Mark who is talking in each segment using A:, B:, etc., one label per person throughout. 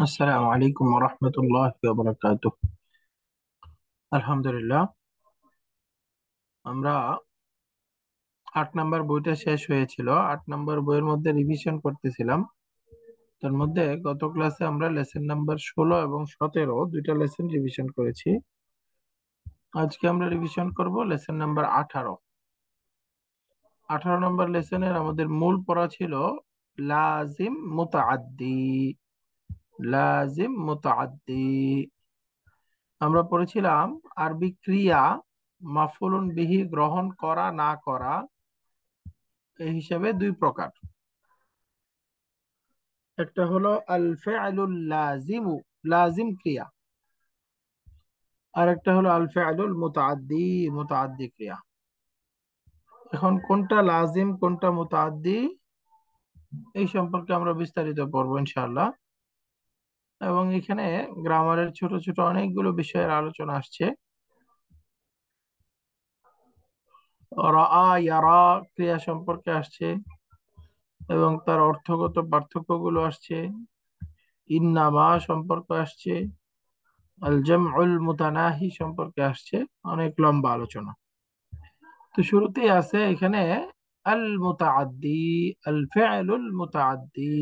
A: আসসালামু আলাইকুম ওয়া রাহমাতুল্লাহি ওয়া বারাকাতুহু। আলহামদুলিল্লাহ, আমরা 8 নম্বর বইটা শেষ হয়েছিল। 8 নম্বর বইয়ের মধ্যে রিভিশন করতেছিলাম। তার মধ্যে গত ক্লাসে আমরা লেসন নাম্বার 16 এবং 17 দুইটা লেসন রিভিশন করেছি। আজকে আমরা রিভিশন করব লেসন নাম্বার 18। 18 নম্বর লেসনের আমাদের মূল পড়া ছিল লাজিম মুতাআদ্দি। লাজিম মুতাআদ্দি আমরা পড়েছিলাম আরবি ক্রিয়া মাফউলুন বিহি গ্রহণ করা না করা এই হিসাবে দুই প্রকার। একটা হলো আল ফিআলুল লাজিমু, লাজিম ক্রিয়া। আর একটা হলো আল ফিআলুল মুতাআদ্দি, মুতাআদ্দি ক্রিয়া। এখন কোনটা লাজিম কোনটা মুতাআদ্দি এই সম্পর্কে আমরা বিস্তারিত পড়বো ইনশাআল্লাহ। এবং এখানে গ্রামারের ছোট ছোট অনেকগুলো বিষয়ের আলোচনা আসছে। রাআ ইয়ারা ক্রিয়া সম্পর্কে আসছে এবং তার অর্থগত পার্থক্যগুলো আসছে। ইন্নামা সম্পর্ক আসছে, আল জামউল মুতানাহি সম্পর্কে আসছে। অনেক লম্বা আলোচনা। তো শুরুতেই আছে এখানে আল মুতাআদ্দি, আল ফি'লুল মুতাআদ্দি।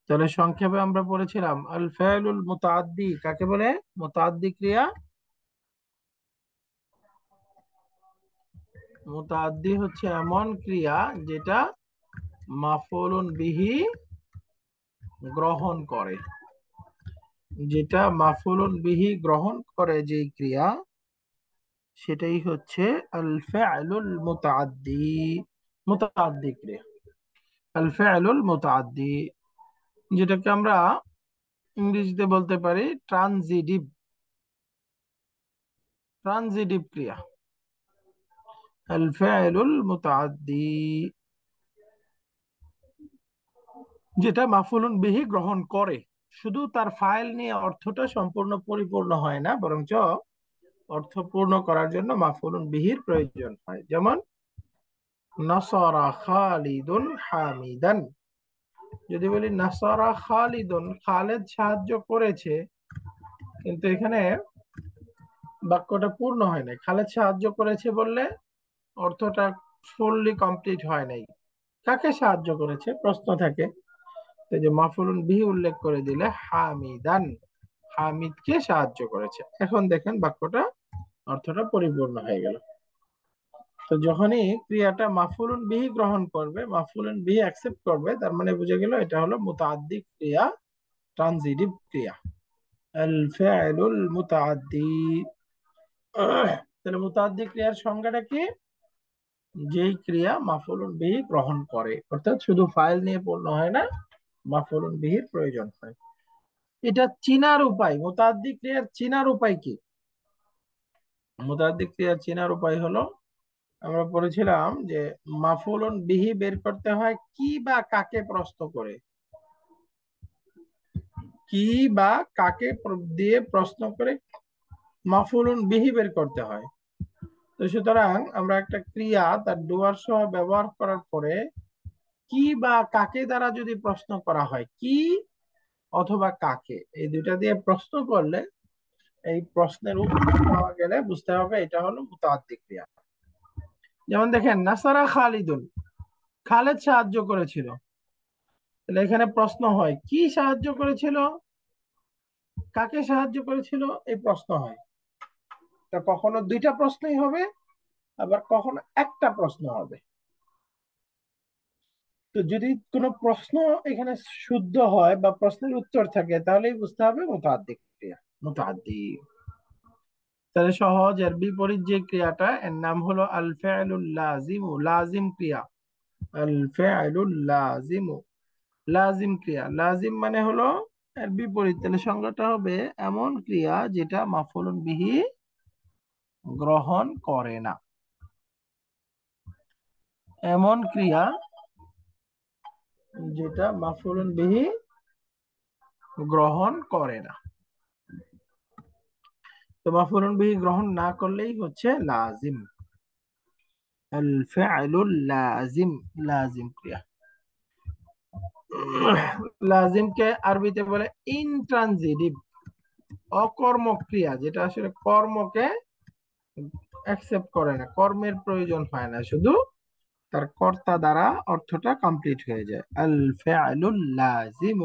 A: তাহলে সংক্ষেপে আমরা পড়েছিলাম আল ফি'লুল মুতাআদ্দি কাকে বলে? মুতাআদ্দি ক্রিয়া। মুতাআদ্দি হচ্ছে এমন ক্রিয়া যেটা মাফউলুন বিহি গ্রহণ করে, যেটা মাফউলুন বিহি গ্রহণ করে যেই ক্রিয়া সেটাই হচ্ছে আল ফা'লুল মুতাআদ্দি, মুতাআদ্দি ক্রিয়া। আল ফা'লুল মুতাআদ্দি যেটাকে আমরা ইংরেজিতে বলতে পারি ট্রানজিটিভ, ট্রানজিটিভ ক্রিয়া। আল ফা'লুল মুতাআদ্দি যেটা মাফউলুন বিহি গ্রহণ করে, শুধু তার ফাইল নিয়ে অর্থটা সম্পূর্ণ পরিপূর্ণ হয় না, বরঞ্চ অর্থ পূর্ণ করার জন্য মাফউলুন বিহির প্রয়োজন হয়। যেমন নাসারা খালিদুন হামিদান, যদি বলি নাসারা খালিদুন, খালেদ সাহায্য করেছে, কিন্তু এখানে বাক্যটা পূর্ণ হয় নাই। খালেদ সাহায্য করেছে বললে অর্থটা ফুললি কমপ্লিট হয় নাই। কাকে সাহায্য করেছে প্রশ্ন থাকে, তো যে মাফউলুন বিহি উল্লেখ করে দিলে হামিদান, হামিদকে সাহায্য করেছে। এখন দেখেন বাক্যটা অর্থটা পরিপূর্ণ হয়ে গেল। তো যখনই ক্রিয়াটা মাফউলুন বিহি গ্রহণ করবে, মাফউলুন বিহি অ্যাকসেপ্ট করবে, তার মানে বুঝে গেল এটা হলো মুতাআদ্দি ক্রিয়া, ট্রানজিটিভ ক্রিয়া, আল ফা'লুল মুতাআদ্দি। তাহলে মুতাআদ্দি ক্রিয়ার সংজ্ঞাটা কি? যেই ক্রিয়া মাফউলুন বিহি গ্রহণ করে, অর্থাৎ শুধু ফাইল নিয়ে পূর্ণ হয় না, মাফউলুন বিহির প্রয়োজন হয়। এটা চিনার উপায়, মুতাআদ্দি ক্রিয়ার চিনার উপায় কি? মুতাআদ্দি ক্রিয়ার চিনার উপায় হলো, আমরা পড়েছিলাম যে মাফউলুন বিহি বের করতে হয় কি বা কাকে প্রশ্ন করে, কি বা কাকে দিয়ে প্রশ্ন করে মাফউলুন বিহি বের করতে হয়। তো সুতরাং আমরা একটা ক্রিয়া তার ডুয়ার সহ ব্যবহার করার পরে কি বা কাকে দ্বারা যদি প্রশ্ন করা হয়, কি অথবা কাকে, এই দুইটা দিয়ে প্রশ্ন করলে এই প্রশ্নের উত্তর পাওয়া গেলে বুঝতে হবে এটা হলো মুতাআদ্দি ক্রিয়া। যেমন দেখেন নাসারা খালিদুন, খালেদ সাহায্য করেছিল। তাহলে এখানে প্রশ্ন হয় কি সাহায্য করেছিল, কাকে সাহায্য করেছিল, এই প্রশ্ন হয়। তা কখনো দুইটা প্রশ্নই হবে, আবার কখনো একটা প্রশ্ন হবে। তো যদি কোনো প্রশ্ন এখানে শুদ্ধ হয় বা প্রশ্নের উত্তর থাকে, তাহলেই বুঝতে হবে মুতাআদ্দি ক্রিয়া, মুতাআদ্দি। তাহলে সহজ, এর বিপরীত যে ক্রিয়াটা এর নাম হলো আল ফা'লুল লাজিমু, লাজিম ক্রিয়া। আল ফা'লুল লাজিমু, লাজিম ক্রিয়া। লাজিম মানে হলো এর বিপরীত। তাহলে সংজ্ঞাটা হবে এমন ক্রিয়া যেটা মাফউলুন বিহি গ্রহণ করে না, এমন ক্রিয়া যেটা মাফউলুন বিহি গ্রহণ করে না। তো মাফউলুন বিহি গ্রহণ না করলেই হচ্ছে লাজিম, আল ফা'লুল লাজিম, লাজিম ক্রিয়া। লাজিমকে আরবিতে বলে ইনট্রানজিটিভ, অকর্মক্রিয়া, যেটা আসলে কর্মকে অ্যাকসেপ্ট করে না, কর্মের প্রয়োজন হয় না, শুধু তার কর্তা দ্বারা অর্থটা কমপ্লিট হয়ে যায়। আল ফিআলুল লাজিম,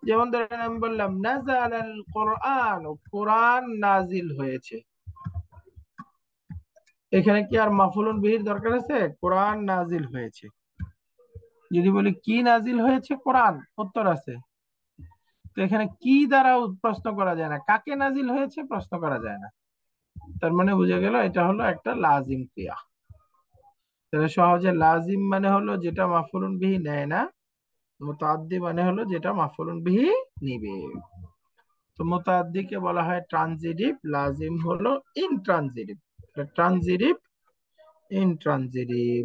A: যেমন ধরেন আমি বললাম নাযালাল কোরআন, কোরআন নাজিল হয়েছে, এখানে কি আর মাফুলুন বিহির দরকার আছে? কোরআন নাজিল হয়েছে। যদি বলি কি নাজিল হয়েছে? কোরআন, উত্তর আছে। তো এখানে কি দ্বারা প্রশ্ন করা যায় না, কাকে নাজিল হয়েছে প্রশ্ন করা যায় না। তার মানে বুঝে গেল এটা হলো একটা লাজিম ক্রিয়া। তাহলে সহজে লাজিম মানে হলো যেটা মাফুলুন বিহি নেয় না, মুতাআদ্দি মানে হলো যেটা মাফুলুন বিহি নিবে। তো মুতাআদ্দিকে বলা হয় ট্রানজিটিভ, লাজিম হলো ইনট্রানজিটিভ। Transitive, intransitive.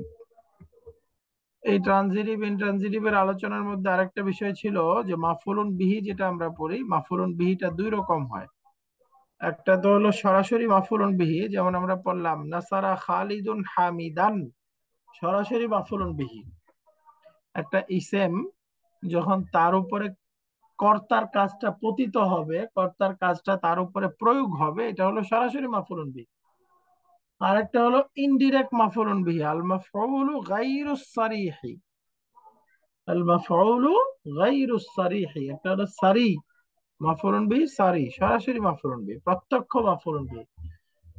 A: এই ট্রানজিটিভ ইনট্রানজিটিভ এর আলোচনার মধ্যে আরেকটা বিষয় ছিল যে মাফুলুন বিহি যেটা আমরা পড়ি, মাফুলুন বিহিটা দুই রকম হয়। একটা তো হলো সরাসরি মাফুলুন বিহি, যেমন আমরা পড়লাম নাসারা খালিদুন হামিদান, সরাসরি মাফুলুন বিহি। একটা ইসেম যখন তার উপরে কর্তার কাজটা পতিত হবে, কর্তার কাজটা তার উপরে প্রয়োগ হবে, এটা হলো সরাসরি মাফউলুন বিহি। আর একটা হলো ইনডিরেক্ট মাফউলুন বিহি, আল মাফউলু গায়রুস সারিহি, আল মাফউলু গায়রুস সারিহি। একটা হলো সারি মাফউলুন বিহি, সারি সরাসরি মাফউলুন বিহি, প্রত্যক্ষ মাফউলুন বিহি।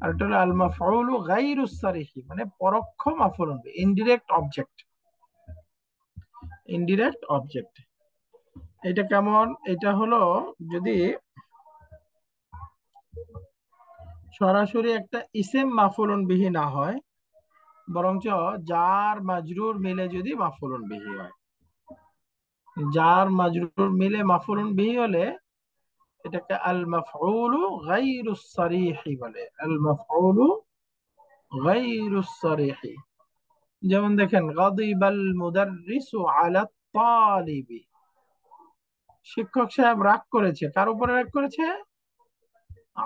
A: আর একটা হলো আল মাফউলু গায়রুস সারিহি, মানে পরোক্ষ মাফউলুন বিহি, ইনডিরেক্ট অবজেক্ট, ইনডিরেক্ট অবজেক্ট। এটা কেমন? এটা হলো যদি সরাসরি একটা ইসেম মাফুলুন বিহি না হয়, বরঞ্চ জার মাজরুর মিলে যদি মাফুলুন বিহি হয়, জার মাজরুর মিলে মাফুলুন বিহি হলে এটাকে আল মাফউলু গায়রুস সারিহি বলে, আল মাফউলু গায়রুস সারিহি। যেমন দেখেন গাদিবাল মুদাররিসু আলা তালিবি, শিক্ষক সাহেব রাগ করেছে, কার উপরে রাগ করেছে?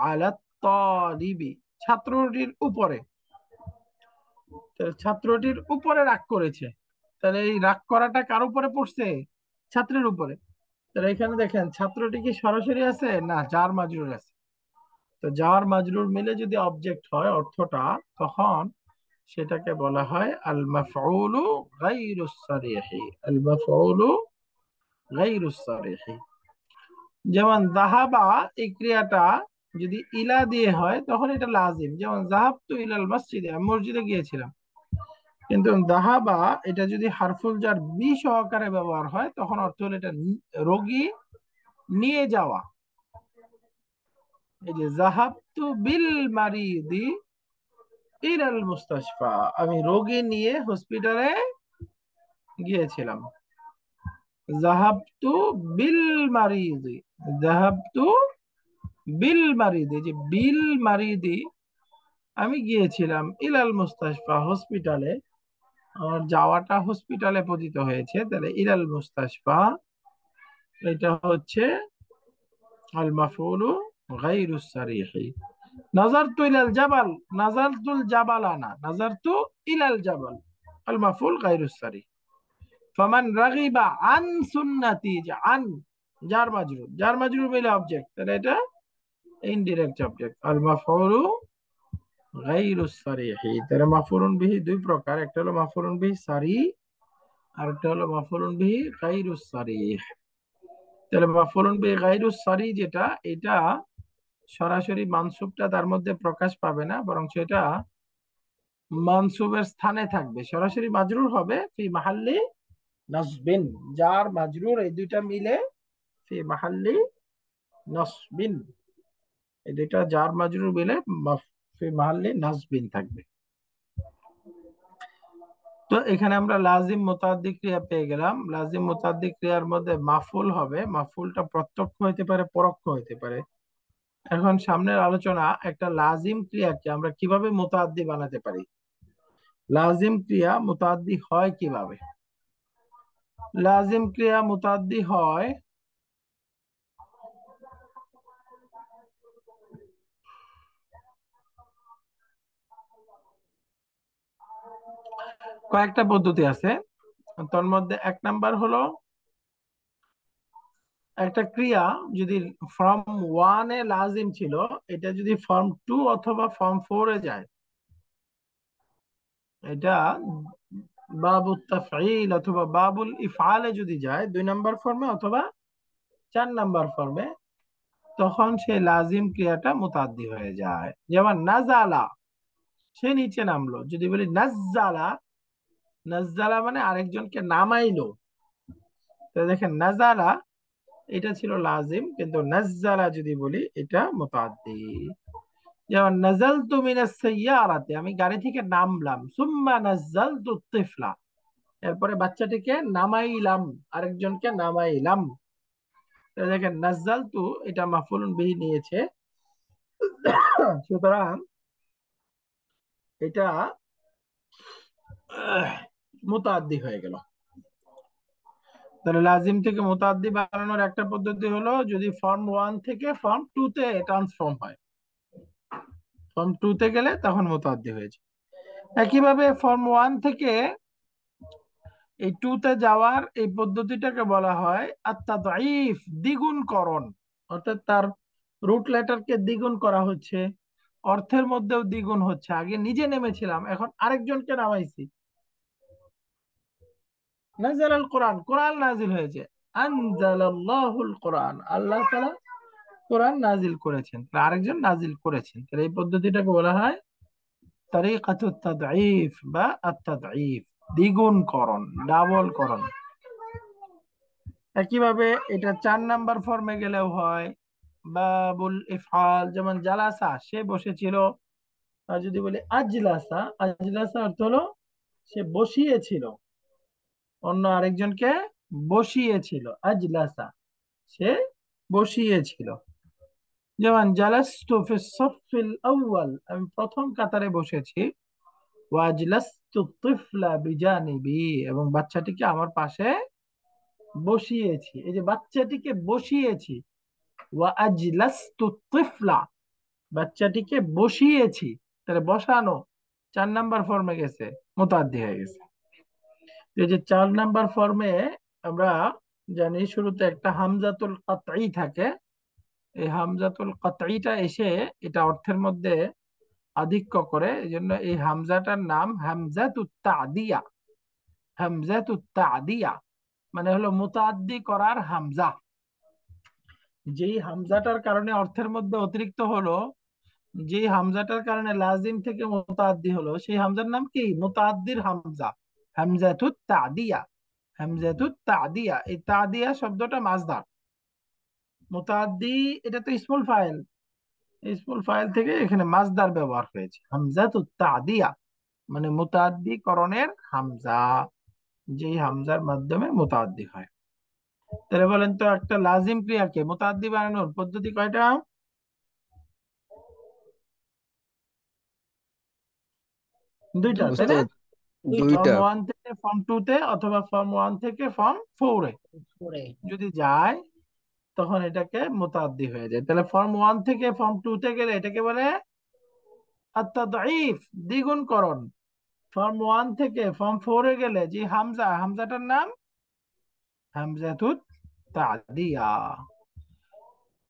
A: আলা তালিবি, ছাত্রটির উপরে। ছাত্রটির উপরে রাগ করেছে, তাহলে এই রাগ করাটা কার উপরে পড়ছে? ছাত্রের উপরে। তাহলে এখানে দেখেন ছাত্রটি কি সরাসরি আছে? না, জার মাজরুর আছে। তো জার মাজরুর মিলে যদি অবজেক্ট হয় অর্থটা, তখন সেটাকে বলা হয় আল মাফউলু গায়রুস সারিহি, আল মাফউলু গায়রুস সারিহি। যেমন যাহাবা, এই ক্রিয়াটা যদি ইলা দিয়ে হয় তখন এটা লাজিম, যেমন যাহাবতু ইলাল মসজিদে, আমি মসজিদে গিয়েছিলাম। কিন্তু দাহাবা এটা যদি হারফুল জার বি সহকারে ব্যবহার হয় তখন অর্থ হলো এটা রোগী নিয়ে যাওয়া। এই যে জাহাবতু বিল মারিদি ইলাল মুস্তাশফা, আমি রোগী নিয়ে হসপিটালে গিয়েছিলাম। জাহাবতু বিল মারিদি, জাহাবতু বিল মারিদি, যে বিল মারিদি আমি গিয়েছিলাম, ইলাল মুস্তাশফা হসপিটালে, আমার যাওয়াটা হসপিটালে পতিত হয়েছে, তাহলে ইলাল মুস্তাশফা এটা হচ্ছে আল মাফউলু গায়রুস সারিহি। নাজারতু ইলাল জাবাল, নাজারতুল জাবালানা, নাজারতু ইলাল জাবাল, আল মাফউল গায়রুস সারিহ। ফামান রাগিবা আন সুন্নতি, যে আন জার মাজরুর, জার মাজরুর মিলে অবজেক্ট, তাহলে এটা ইনডিরেক্ট অবজেক্ট, আল মাফউলু গায়রুস সারিহি। তাহলে মাফউলুন বিহি দুই প্রকার, একটা হলো মাফউলুন বিহি সারি, আর একটা হলো মাফউলুন বিহি গায়রুস সারিহ। তাহলে মাফউলুন বিহি গায়রুস সারি যেটা, এটা সরাসরি মানসুবটা তার মধ্যে প্রকাশ পাবে না, বরং সেটা মানসুবের স্থানে থাকবে, সরাসরি মাজরুর হবে ফি মাহাল্লি নাসবিন, জার মাজরুর এই দুইটা মিলে ফি মাহাল্লি নাসবিন, এই দুইটা জার মাজরুর মিলে ফি মাহাল্লি নাসবিন থাকবে। তো এখানে আমরা লাজিম মুতাআদ্দি ক্রিয়া পেয়ে গেলাম। লাজিম মুতাআদ্দি ক্রিয়ার মধ্যে মাফুল হবে, মাফুলটা প্রত্যক্ষ হইতে পারে, পরোক্ষ হইতে পারে। এখন সামনের আলোচনা একটা লাজিম ক্রিয়াকে আমরা কিভাবে মুতাআদ্দি বানাতে পারি, লাজিম ক্রিয়া মুতাআদ্দি হয় কিভাবে। লাজিম ক্রিয়া মুতাআদ্দি হয় কয়েকটা পদ্ধতি আছে। তার মধ্যে এক নাম্বার হলো একটা ক্রিয়া যদি ফর্ম ওয়ানে লাজিম ছিল, এটা যদি ফর্ম টু অথবা ফর্ম ফোরে যায়, এটা বাবুল তাফঈল অথবা বাবুল ইফআলে যদি যায় 2 নম্বর ফর্মে অথবা 4 নম্বর ফর্মে, তখন সেই লাজিম ক্রিয়াটা মুতাদ্দি হয়ে যায়। যেমন নাজালা, সে নিচে নামলো। যদি বলি নাজ্জালা, নাজ্জালা মানে আরেকজনকে নামাইলো। তো দেখেন নাজালা এটা ছিল লাজিম, কিন্তু নাজ্জালা যদি বলি এটা মুতাদ্দি। যেমন নাজালতু মিনাস সাইয়ারাতি, আমি গাড়ি থেকে নামলাম। সুম্মা নাজ্জালতু তিফলা, এরপরে বাচ্চাটিকে নামাইলাম, আরেকজনকে নামাইলাম। তো দেখেন নাজ্জালতু এটা মাফউলুন বিহি নিয়েছে, সুতরাং এটা মুতাদ্দি হয়ে গেল। তাহলে লাজিম থেকে মুতাদ্দি বানানোর একটা পদ্ধতি হলো যদি ফর্ম ওয়ান থেকে ফর্ম টু তে ট্রান্সফর্ম হয়, ফর্ম টু তে গেলে তখন মুতাদ্দি হয়েছে। একইভাবে ফর্ম ওয়ান থেকে এই টু তে যাওয়ার এই পদ্ধতিটাকে বলা হয় আত-তাদঈফ, দ্বিগুণকরণ। অর্থাৎ তার রুট লেটারকে দ্বিগুণ করা হচ্ছে, অর্থের মধ্যেও দ্বিগুণ হচ্ছে। আগে নিজে নেমেছিলাম, এখন আরেকজনকে নামাইছি। নাযালাল কোরআন, কোরআন নাজিল হয়েছে। আনজালাল্লাহুল কোরআন, আল্লাহ তাআলা কোরআন নাজিল করেছেন, তাহলে আরেকজন নাজিল করেছেন। তাহলে এই পদ্ধতিটাকে বলা হয় তরিকাতুত তাদঈফ বা আত-তাদঈফ, দ্বিগুণকরণ, ডাবলকরণ। একইভাবে এটা 4 নাম্বার ফর্মে গেলেও হয়, বাবুল ইফআল। যেমন জালাসা, সে বসেছিল। আর যদি বলি আজলাসা, আজলাসা অর্থ হলো সে বসিয়েছিল, অন্য আরেকজনকে বসিয়েছিল। আজলাসা, সে বসিয়েছিল। যেমন জালাস্তু ফিস সাফফিল আউয়াল, আমি প্রথম কাতারে বসেছি। ওয়াজলাস্তু তিফলা বিজানিবি, এবং বাচ্চাটিকে আমার পাশে বসিয়েছি। এই যে বাচ্চাটিকে বসিয়েছি, ওয়া আজলাস্তু তিফলা, বাচ্চাটিকে বসিয়েছি, তাহলে বসানো 4 নাম্বার ফর্মে গেছে, মুতাদ্দি হয়ে গেছে। তো এই যে 4 নাম্বার ফর্মে আমরা জানি শুরুতে একটা হামজাতুল কাতঈ থাকে। এই হামজাতুল কাতঈটা এসে এটা অর্থের মধ্যে আধিক্য করে, এই জন্য এই হামজাটার নাম হামজাতুত তা'দিয়া। হামজাতুত তা'দিয়া মানে হলো মুতাদ্দি করার হামজা। যেই হামজাটার কারণে অর্থের মধ্যে অতিরিক্ত হলো, যে হামজাটার কারণে লাজিম থেকে মুতাদ্দি হলো, সেই হামজার নাম কি? মুতাদ্দির হামজা, হামজাতুত তা'দিয়া। হামজাতুত তা'দিয়া, এই তা'দিয়া শব্দটা মাসদার। মুতাদ্দি এটা তো ইসমুল ফাইল, ইসমুল ফাইল থেকে এখানে মাসদার ব্যবহার হয়েছে। হামজাতুত তা'দিয়া মানে মুতাদ্দি করণের হামজা, যেই হামজার মাধ্যমে মুতাদ্দি হয়। তাহলে বলেন তো একটা লাজিম ক্রিয়াকে মুতাদ্দি বানানোর পদ্ধতি কয়টা? দুইটা, তাই না?
B: উস্তাদ
A: ফর্ম
B: দুইটা।
A: ওয়ান থেকে ফর্ম টু তে অথবা ফর্ম ওয়ান থেকে ফর্ম ফোরে যদি যায়, তখন এটাকে মুতাদ্দি হয়ে যায়। তাহলে ফর্ম ওয়ান থেকে ফর্ম টু তে গেলে এটাকে বলে আত-তাদঈফ, দ্বিগুণকরণ। ফর্ম ওয়ান থেকে ফর্ম ফোরে গেলে যে হামজা, হামজাটার নাম হামজাতুত তা'দিয়া।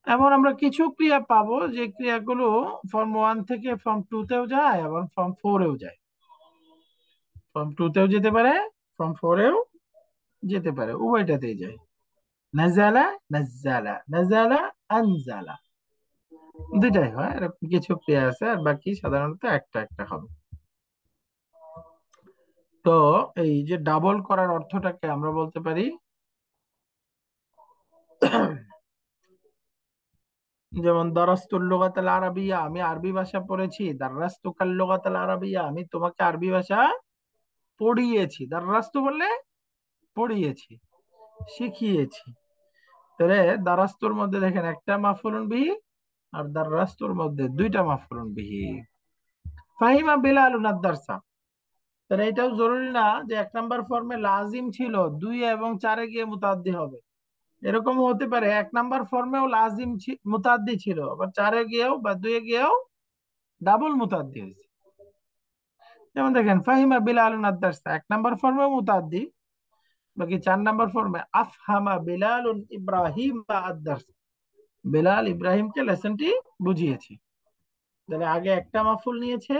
A: এমন আমরা কিছু ক্রিয়া পাবো যে ক্রিয়াগুলো ফর্ম ওয়ান থেকে ফর্ম টু তেও যায়, আবার ফর্ম ফোরেও যায়। ফর্ম টু তেও যেতে পারে, ফর্ম ফোরেও যেতে পারে, উভয়টাতেই যায়। নাজালা, নাজ্জালা, নাজালা, আনজালা, দুইটাই হয়। এরকম কিছু ক্রিয়া আছে, আর বাকি সাধারণত একটা একটা হবে। তো এই যে ডাবল করার অর্থটাকে আমরা বলতে পারি, যেমন দারাস্তুল লুগাতাল আরাবিয়া, আমি আরবি ভাষা পড়েছি। দারাস্তুকাল লুগাতাল আরাবিয়া, আমি তোমাকে আরবি ভাষা পড়িয়েছি। দারাস্তু বললে পড়িয়েছি, শিখিয়েছি। তাহলে দারাস্তুর মধ্যে দেখেন একটা মাফউলুন বিহি, আর দারাস্তুর মধ্যে দুইটা মাফউলুন বিহি। ফাহিমা বিলালুন আদ-দারসা, তাহলে এটাও জরুরি না যে 1 নাম্বার ফর্মে লাজিম ছিল 2 এবং 4-এ গিয়ে মুতাদ্দি হবে। এরকমও হতে পারে 1 নাম্বার ফর্মেও লাজিম মুতাদ্দি ছিল, আবার 4-এ গিয়েও বা 2-এ গিয়েও ডাবল মুতাদ্দি হয়েছে। যেমন দেখেন ফাহিমা বিলালুন আদ-দারসা 1 নাম্বার ফর্মেও মুতাদ্দি, বাকি 4 নম্বর ফর্মে আফহামা বেলালুন ইব্রাহিম আদ-দারস, বেলাল ইব্রাহিমকে লেসনটি বুঝিয়েছে। তাহলে আগে একটা মাফুল নিয়েছে,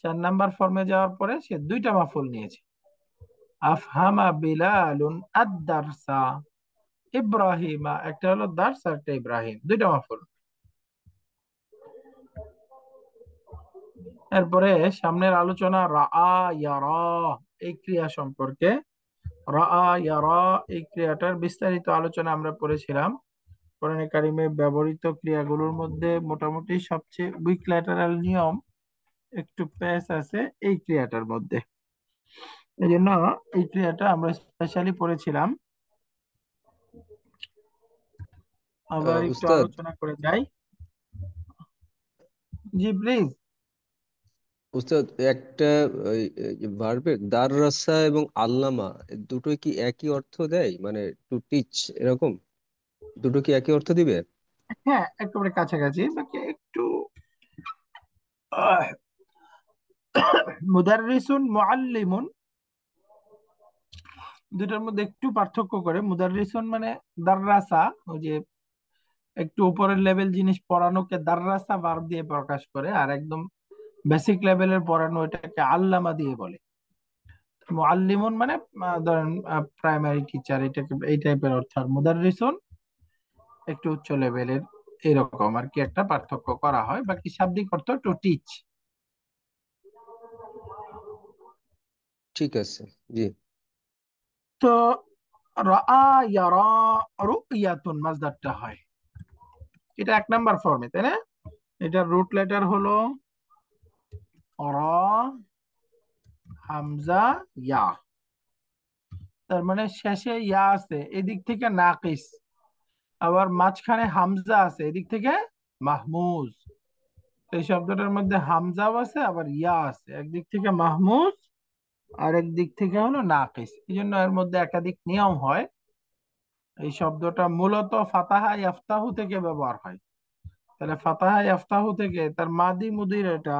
A: 4 নম্বর ফর্মে যাওয়ার পরে সে দুইটা মাফুল নিয়েছে। আফহামা বেলালুন আদ-দারসা ইব্রাহিমা, একটা হলো দার্স আর একটা ইব্রাহিম, দুইটা মাফুল। এরপরে সামনের আলোচনা রাআ ইয়ারা এই ক্রিয়া সম্পর্কে। রাআ ইয়ারা এই ক্রিয়াটার বিস্তারিত আলোচনা আমরা পড়েছিলাম। কোরআনে কারিমে ব্যবহৃত ক্রিয়াগুলোর মধ্যে মোটামুটি সবচেয়ে উইক ল্যাটারাল নিয়ম একটু প্যাচ আছে এই ক্রিয়াটার মধ্যে, এই জন্য এই ক্রিয়াটা আমরা স্পেশালি পড়েছিলাম। আবার একটু
B: উস্তাদ,
A: আলোচনা করে যাই। জি প্লিজ।
B: উস্তাদ একটা ভার্বের দাররাসা এবং আল্লামা দুটোই কি একই অর্থ দেয়, মানে টু টিচ এরকম দুটো কি একই অর্থ দিবে?
A: হ্যাঁ, একেবারে কাছাকাছি, বাকি একটু আহ, মুদাররিসুন মুআল্লিমুন দুটার মধ্যে একটু পার্থক্য করে। মুদাররিসুন মানে দাররাসা, ওই যে একটু উপরের লেভেল জিনিস পড়ানোকে দাররাসা ভার্ব দিয়ে প্রকাশ করে, আর একদম বেসিক লেভেলের পড়ানো এটাকে আল্লামা দিয়ে বলে। মুআল্লিমুন মানে ধরেন প্রাইমারি টিচার, এটাকে এই টাইপের অর্থ। আর মুদাররিসুন একটু উচ্চ লেভেলের, এরকম আর কি একটা পার্থক্য করা হয়। বাকি শাব্দিক অর্থ টু টিচ।
B: ঠিক আছে। জি।
A: তো রাআ ইয়ারা রুইয়াতুন মাজদারটা হয়, এটা 1 নম্বর ফর্মে, তাই না? এটার রুট লেটার হলো র, হামজা, ইয়া। তার মানে শেষে ইয়া আছে, এদিক থেকে নাকিস, আবার মাঝখানে হামজা আছে, এদিক থেকে মাহমুজ। এই শব্দটার মধ্যে হামজাও আছে আবার ইয়া আছে, একদিক থেকে মাহমুজ আর একদিক থেকে হলো নাকিস, এই জন্য এর মধ্যে একাধিক নিয়ম হয়। এই শব্দটা মূলত ফাতাহা ইয়াফতাহু থেকে ব্যবহার হয়। তাহলে ফাতাহা ইয়াফতাহু থেকে তার মাদি মুদির এটা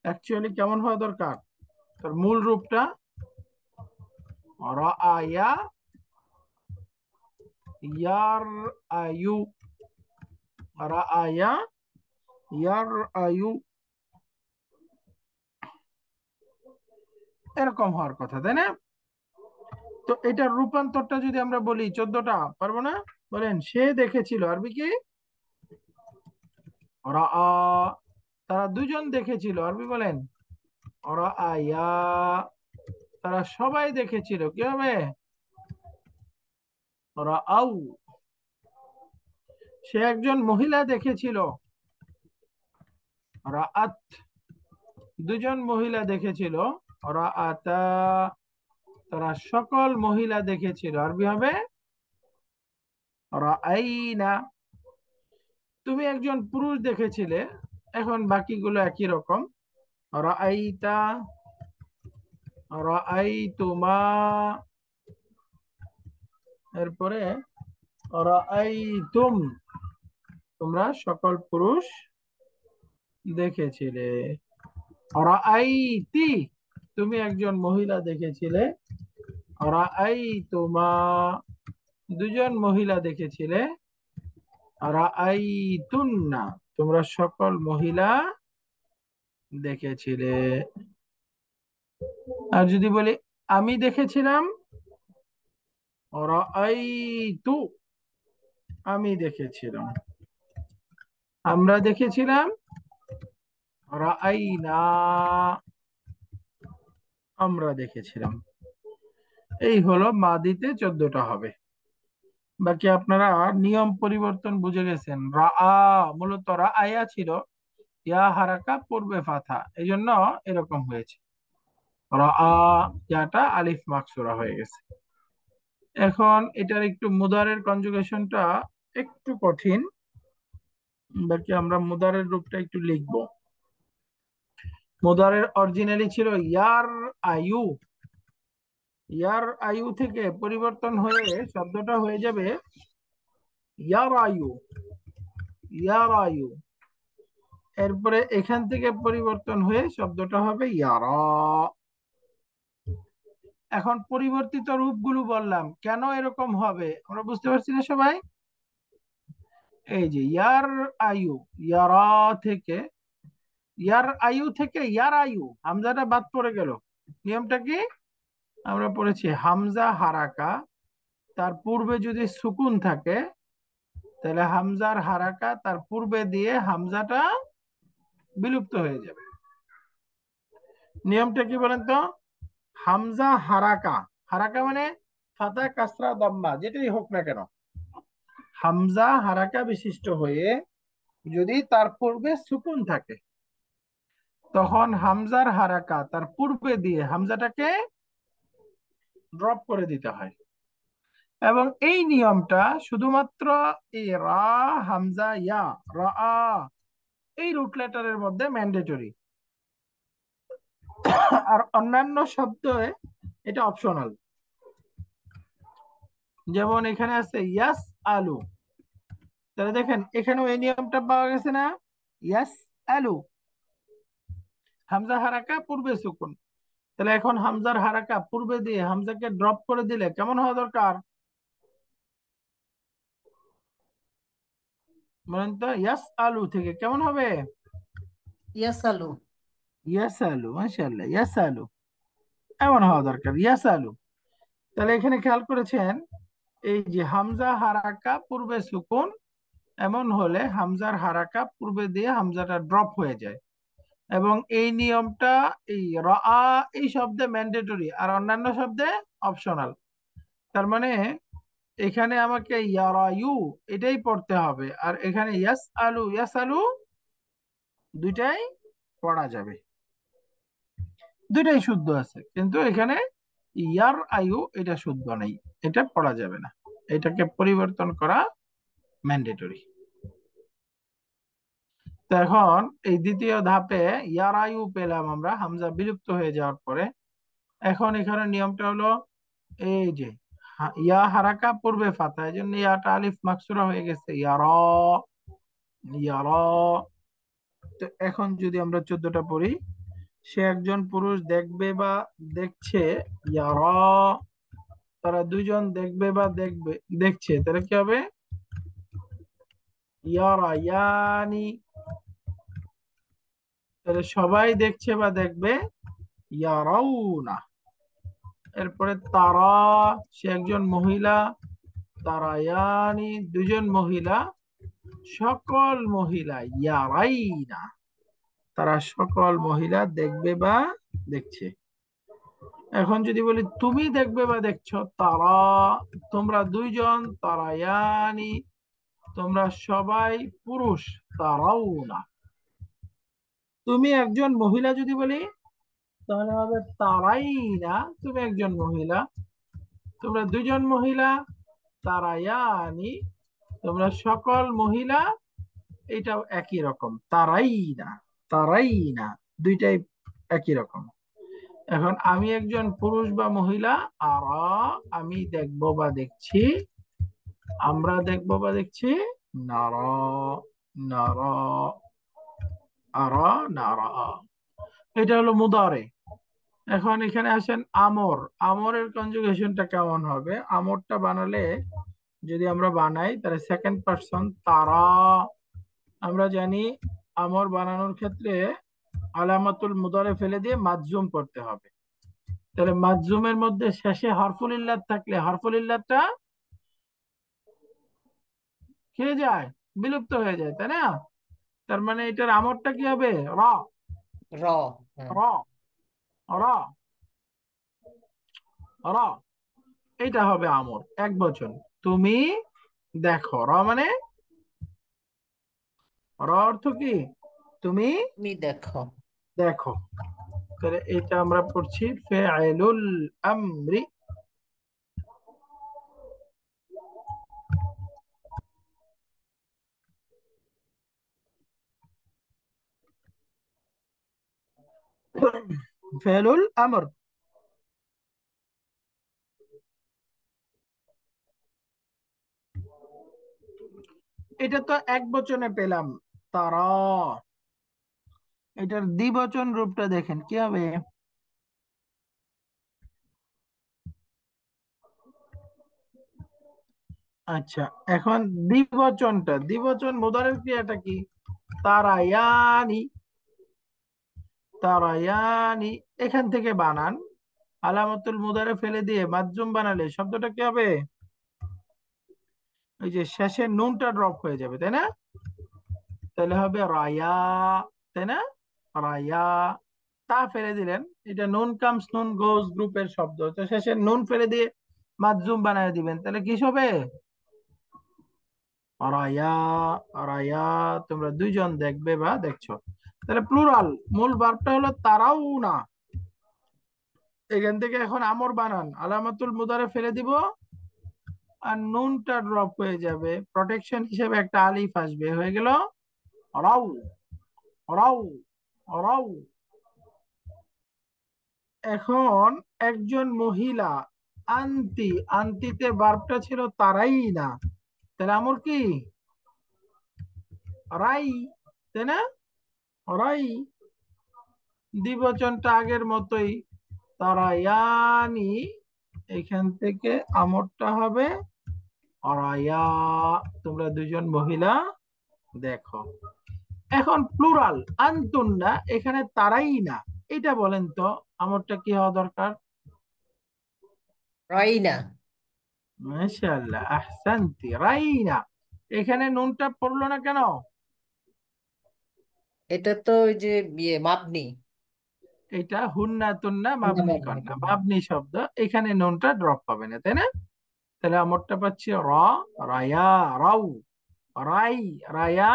A: অ্যাকচুয়ালি কেমন হওয়া দরকার? তার মূল রূপটা রাআয়া ইয়ার আয়ু, রাআয়া ইয়ার আয়ু, এরকম হওয়ার কথা, তাই না? তো এটার রূপান্তরটা যদি আমরা বলি 14টা, পারবো না? বলেন, সে দেখেছিল, আরবি কি? রাআ। তারা দুজন দেখেছিল, আরবি বলেন রাআয়া। তারা সবাই দেখেছিল, কি হবে? রাআউ। সে একজন মহিলা দেখেছিল, রাআত। দুজন মহিলা দেখেছিল, রাআতা। তারা সকল মহিলা দেখেছিল, আরবি হবে রাআইনা। তুমি একজন পুরুষ দেখেছিলে, এখন বাকিগুলো একই রকম। রাআইতা, রাআইতুমা, এরপরে রাআইতুম, তোমরা সকল পুরুষ দেখেছিলে। রাআইতি, তুমি একজন মহিলা দেখেছিলে। রাআইতুমা, দুজন মহিলা দেখেছিলে। রাআইতুন্না, তোমরা সকল মহিলা দেখেছিলে। আর যদি বলি আমি দেখেছিলাম, রাআইতু, আমি দেখেছিলাম। আমরা দেখেছিলাম, রাআইনা, আমরা দেখেছিলাম। এই হলো মাদিতে 14টা হবে। বাকি আপনারা নিয়ম পরিবর্তন বুঝে গেছেন। রাআ মূলত রাআয়া ছিল, ইয়া হারাকা পূর্বে ফাথা, এই জন্য এরকম হয়েছে। রাআ ইয়াটা আলিফ মাকসুরা হয়ে গেছে। এখন এটার একটু মুদারের কনজুগেশনটা একটু কঠিন, বাকি আমরা মুদারের রূপটা একটু লিখব। মুদারের অরিজিনালি ছিল ইয়ার আয়ু। ইয়ার আয়ু থেকে পরিবর্তন হয়ে শব্দটা হয়ে যাবে ইয়ার আয়ু, ইয়ার আয়ু। এরপরে এখান থেকে পরিবর্তন হয়ে শব্দটা হবে ইয়ারা। এখন পরিবর্তিত রূপগুলো বললাম কেন এরকম হবে, আমরা বুঝতে পারছি না সবাই? এই যে ইয়ার আয়ু, ইয়ারা থেকে, ইয়ার আয়ু থেকে ইয়ার আয়ু, হামজাটা বাদ পড়ে গেল। নিয়মটা কি? আমরা পড়েছি হামজা হারাকা, তার পূর্বে যদি সুকুন থাকে তাহলে হামজার হারাকা তার পূর্বে দিয়ে হামজাটা বিলুপ্ত হয়ে যাবে। নিয়মটা কি বলেন তো? হামজা হারাকা, হারাকা মানে ফাতা কাসরা দাম্মা যেটাই হোক না কেন, হামজা হারাকা বিশিষ্ট হয়ে যদি তার পূর্বে সুকুন থাকে তখন হামজার হারাকা তার পূর্বে দিয়ে হামজাটাকে ড্রপ করে দিতে হয়। এবং এই নিয়মটা শুধুমাত্র এই রা, হামজা, ইয়া, রা, এই রুট লেটারের মধ্যে ম্যান্ডেটরি। আর অন্যান্য শব্দে এটা অপশনাল। যেমন এখানে আছে ইয়াস আলু, তাহলে দেখেন এখানেও এই নিয়মটা পাওয়া গেছে না? ইয়াস আলু, হামজা হারাকা পূর্বে সুকুন, তাহলে এখন হামজার হারাকা পূর্বে দিয়ে হামজাকে ড্রপ করে দিলে কেমন হওয়া দরকার বলেন তো? ইয়াস আলু থেকে কেমন হবে?
C: ইয়াসালু।
A: ইয়াস আলু, মাশাআল্লাহ, ইয়াস আলু এমন হওয়া দরকার, ইয়াস আলু। তাহলে এখানে খেয়াল করেছেন এই যে হামজা হারাকা পূর্বে সুকুন, এমন হলে হামজার হারাকা পূর্বে দিয়ে হামজাটা ড্রপ হয়ে যায়। এবং এই নিয়মটা এই রা, এই শব্দে ম্যান্ডেটরি আর অন্যান্য শব্দে অপশনাল। তার মানে এখানে আমাকে ইয়ারায়ু এটাই পড়তে হবে, আর এখানে ইয়াস আলু, ইয়াস আলু দুইটাই পড়া যাবে, দুইটাই শুদ্ধ আছে, কিন্তু এখানে ইয়ার আয়ু এটা শুদ্ধ নেই, এটা পড়া যাবে না, এটাকে পরিবর্তন করা ম্যান্ডেটরি। তো এখন এই দ্বিতীয় ধাপে ইয়ার আয়ু পেলাম আমরা হামজা বিলুপ্ত হয়ে যাওয়ার পরে। এখন এখানে নিয়মটা হলো এই যে ইয়া হারাকা পূর্বে ফাতা, এই জন্য ইয়াটা আলিফ মাকসুরা হয়ে গেছে, ইয়ার, ইয়ার। তো এখন যদি আমরা 14টা পড়ি, সে একজন পুরুষ দেখবে বা দেখছে, ইয়ারা, তারা দুইজন দেখবে বা দেখবে দেখছে, তাহলে কি হবে? ইয়ারা ইয়ানি, তাহলে সবাই দেখছে বা দেখবে, ইয়ারাউনা। এরপরে তারা, সে একজন মহিলা, তারায়ানি, দুজন মহিলা, সকল মহিলা, ইয়ারাইনা, তারা সকল মহিলা দেখবে বা দেখছে। এখন যদি বলি তুমি দেখবে বা দেখছো, তারা, তোমরা দুইজন, তারায়ানি, তোমরা সবাই পুরুষ, তারাও না। তুমি একজন মহিলা যদি বলি তাহলে হবে তারাই না, তুমি একজন মহিলা, তোমরা দুজন মহিলা, তারায়ানি, তোমরা সকল মহিলা, এটাও একই রকম, তারাই না, তারাই না, দুইটাই একই রকম। এখন আমি একজন পুরুষ বা মহিলা, আর আমি দেখবো বা দেখছি, আমরা দেখবো বা দেখছি, নারা, নারা, আরা, নারা, এটা হলো মুদারে। এখন এখানে আসেন আমর, আমরের কনজুগেশনটা কেমন হবে? আমরটা বানালে, যদি আমরা বানাই তাহলে সেকেন্ড পারসন তারা, আমরা জানি আমর বানানোর ক্ষেত্রে আলামাতুল মুদারে ফেলে দিয়ে মাজজুম করতে হবে। তাহলে মাজজুমের মধ্যে শেষে হরফুল ইল্লাত থাকলে হরফুল ইল্লাতটা খেয়ে যায়, বিলুপ্ত হয়ে যায়, তাই না? তার মানে এটার আমরটা কি হবে? র,
C: র। হ্যাঁ।
A: র, র, র, এটা হবে আমর, এক বচন। তুমি দেখো, র মানে, র অর্থ কি? তুমি
C: তুমি দেখো।
A: দেখো। তাহলে এটা আমরা পড়ছি ফেআইলুল আমরি। ফেলুল আমর, এটা তো এক বচনে পেলাম, তারা। এটার দ্বিবচন রূপটা দেখেন কি হবে? আচ্ছা, এখন দ্বিবচনটা, দ্বিবচন মুদারের ক্রিয়াটা কি? তারায়ানি, তারায়ানি। এখান থেকে বানান আলামাতুল মুদারে ফেলে দিয়ে মাজজুম বানালে শব্দটা কি হবে? ওই যে শেষে নুনটা ড্রপ হয়ে যাবে, তাই না? তাহলে হবে রায়া, তাই না? রায়া। তা ফেলে দিলেন, এটা নুন কামস নুন গোস গ্রুপের শব্দ, তো শেষে নুন ফেলে দিয়ে মাজজুম বানায় দিবেন, তাহলে কি হবে? রায়া, রায়া। তোমরা দুইজন দেখবে বা দেখছো। তাহলে প্লুরাল, মূল ভার্বটা হলো তারাও না। এখান থেকে এখন আমর বানান আলামাতুল মুদারে ফেলে দিব, আর নুনটা ড্রপ হয়ে যাবে, প্রোটেকশন হিসেবে একটা আলিফ আসবে, হয়ে গেল রাউ, রাউ, রাউ। এখন একজন মহিলা, আন্তি, আন্তিতে ভার্বটা ছিল তারাই না, তাহলে আমর কি? রাই, তাই না? রাই। দ্বিবচনটা আগের মতোই, তারায়ানি। এখান থেকে আমরটা হবে রায়া, তোমরা দুজন মহিলা দেখো। এখন প্লুরাল আনতুন্না, এখানে তারাই না, এটা বলেন তো আমরটা কি হওয়া দরকার?
C: রাইনা।
A: মাশাআল্লাহ, আহসানতি, রাইনা। এখানে নুনটা পড়লো না কেন?
C: এটা তো ওই যে মাবনি।
A: এটা হুন্না তুন্না
C: না,
A: মাবনি
C: মাবনি
A: কন্না,
C: এটা।
A: মাবনি শব্দ, এখানে নুনটা ড্রপ পাবে না, তাই না? তাহলে আমরটা পাচ্ছি র, রায়া, রাউ, রাই, রায়া,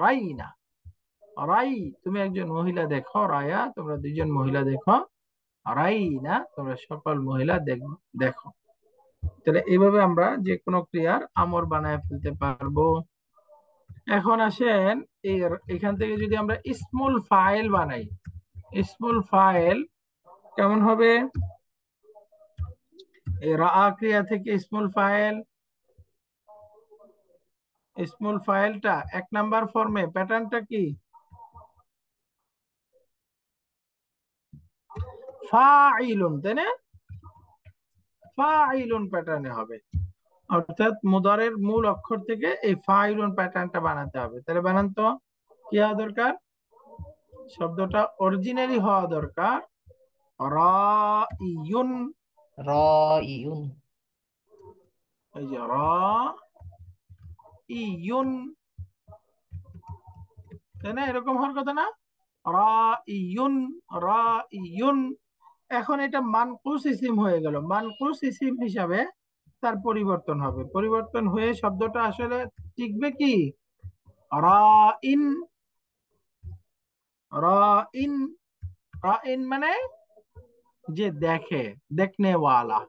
A: রাইনা। রাই, তুমি একজন মহিলা দেখো, রায়া তোমরা দুইজন মহিলা দেখো, রাইনা তোমরা সকল মহিলা দেখো। তাহলে এইভাবে আমরা যে কোনো ক্রিয়ার আমর বানায় ফেলতে পারবো। এখন আসেন, এখান থেকে যদি আমরা ইসমুল ফাইল বানাই, ইসমুল ফাইল কেমন হবে? এই রা ক্রিয়া থেকে ইসমুল ফাইল, ইসমুল ফাইলটা এক নাম্বার ফর্মে প্যাটার্নটা কি? ফাইলুন, তাই না? ফাইলুন প্যাটার্নে হবে, অর্থাৎ মুদারের মূল অক্ষর থেকে এই ফাইলুন প্যাটার্নটা বানাতে হবে। তাহলে বানান তো, কি হওয়া দরকার? শব্দটা অরিজিনালি হওয়া দরকার রাইয়ুন,
C: রাইউন।
A: এই যে রাইয়ুন, তাই না? এরকম হওয়ার কথা না? রাইয়ুন, রাইয়ুন। এখন এটা মানকুস ইসিম হয়ে গেল, মানকুস ইসিম হিসাবে তার পরিবর্তন হবে, পরিবর্তন হয়ে শব্দটা আসলে টিকবে কি? রাইন, রাইন, রাইন মানে যে দেখে, দেখনে ওয়ালা।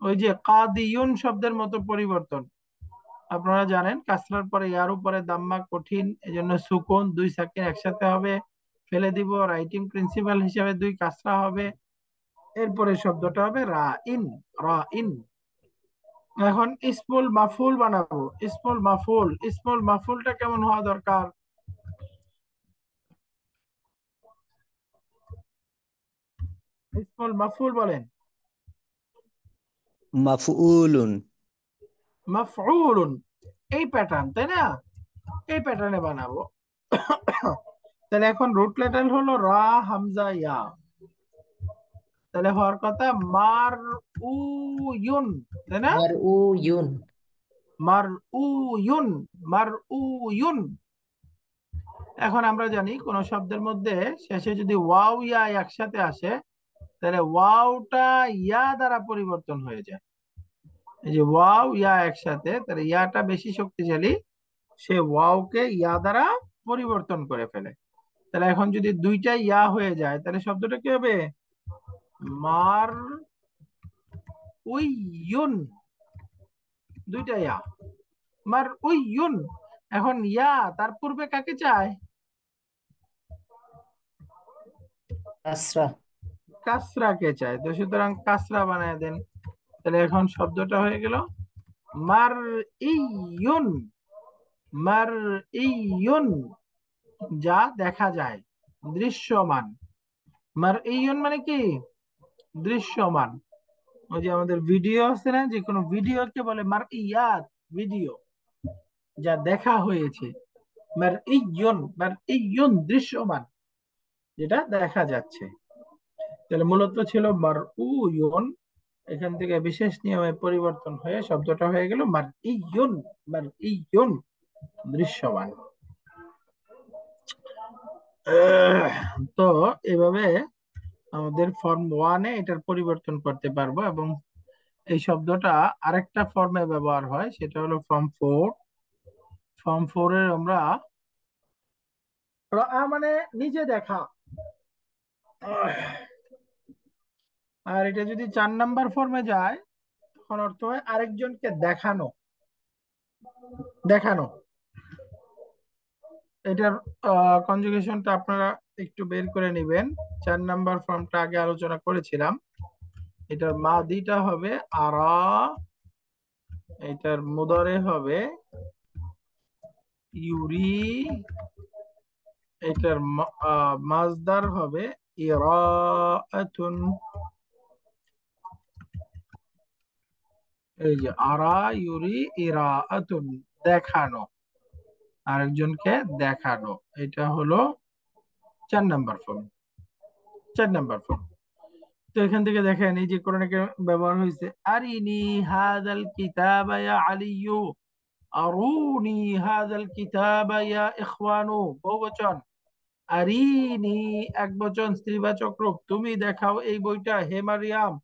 A: ওই যে কাদিয়ুন শব্দের মতো পরিবর্তন। আপনারা জানেন কাসরার পরে ইয়ার উপরে দাম্মা কঠিন, এজন্য সুকুন দুই সাকিন একসাথে হবে, ফেলে দিব, রাইটিং প্রিন্সিপাল হিসাবে দুই কাসরা হবে, এরপরে শব্দটা হবে রা ইন, রা ইন। এখন ইসমুল মাফুল বানাবো, ইসমুল মাফুল, ইসমুল মাফুলটা কেমন হওয়া দরকার? ইসমুল মাফুল বলেন।
B: মাফউলুন।
A: মাফউলুন, এই প্যাটার্ন, তাই না? এই প্যাটার্নে বানাবো। তাহলে এখন রুট লেটার হলো রা হামজা ইয়া, তাহলে হওয়ার কথা মার উ ইউন, তাই না?
C: মারউয়ুন।
A: মার উ ইউন, মার উ ইউন। এখন আমরা জানি কোন শব্দের মধ্যে শেষে যদি ওয়াও ইয়া একসাথে আসে, তাহলে ওয়াওটা ইয়া দ্বারা পরিবর্তন হয়ে যায়। এই যে ওয়াও ইয়া একসাথে, তাহলে ইয়াটা বেশি শক্তিশালী, সে ওয়াওকে ইয়া দ্বারা পরিবর্তন করে ফেলে। তাহলে এখন যদি দুইটা ইয়া হয়ে যায়, তাহলে শব্দটা কি হবে? মার উই ইউন, দুইটা ইয়া, মার উই ইউন। এখন ইয়া তার পূর্বে কাকে চায়?
C: কাসরা।
A: কাসরাকে চায়, তো সুতরাং কাসরা বানায় দেন। তাহলে এখন শব্দটা হয়ে গেল মার ইউন, মার ইউন, যা দেখা যায়, দৃশ্যমান। মার ইউন মানে কি? দৃশ্যমান। ওই যে আমাদের ভিডিও আছে না, যে কোনো ভিডিওকে বলে মারইয়াত, ভিডিও যা দেখা হয়েছে। মারইয়ুন দৃশ্যমান, যেটা দেখা যাচ্ছে। তাহলে মূলত ছিল মারউয়ুন, এখান থেকে বিশেষ নিয়মে পরিবর্তন হয়ে শব্দটা হয়ে গেল মারইয়ুন। মারইয়ুন দৃশ্যমান। আহ, তো এভাবে আমাদের ফর্ম ওয়ানে এটার পরিবর্তন করতে পারবো, এবং এই শব্দটা আরেকটা ফর্মে ব্যবহার হয়, সেটা হলো ফর্ম ফোর। ফর্ম ফোরের আমরা মানে নিজে দেখা। আর এটা যদি 4 নাম্বার ফর্মে যায়, তখন অর্থ হয় আরেকজনকে দেখানো। দেখানো, এটার কনজুগেশনটা আপনারা একটু বের করে নেবেন। 4 নাম্বার ফর্মটা আগে আলোচনা করেছিলাম। এটার মাদিটা হবে আরা, এটার মুদারে হবে ইউরি, এটার মাজদার হবে ইরাআতুন। এই যে আরা ইউরি ইরাআতুন, দেখানো, আরেকজনকে দেখানো। এটা হলো 4 নাম্বার ফর্ম। 4 number form. তো এখান থেকে দেখেন, এই যে কোরআনে ব্যবহার হয়েছে আরিনি হাদাল কিতাবা ইয়া আলিয়্যু, আরুনি হাদাল কিতাবা ইয়া ইখওয়ানু, বহুবচন। আরিনি একবচন স্ত্রীবাচক রূপ, তুমি দেখাও এই বইটা হে মারিয়াম।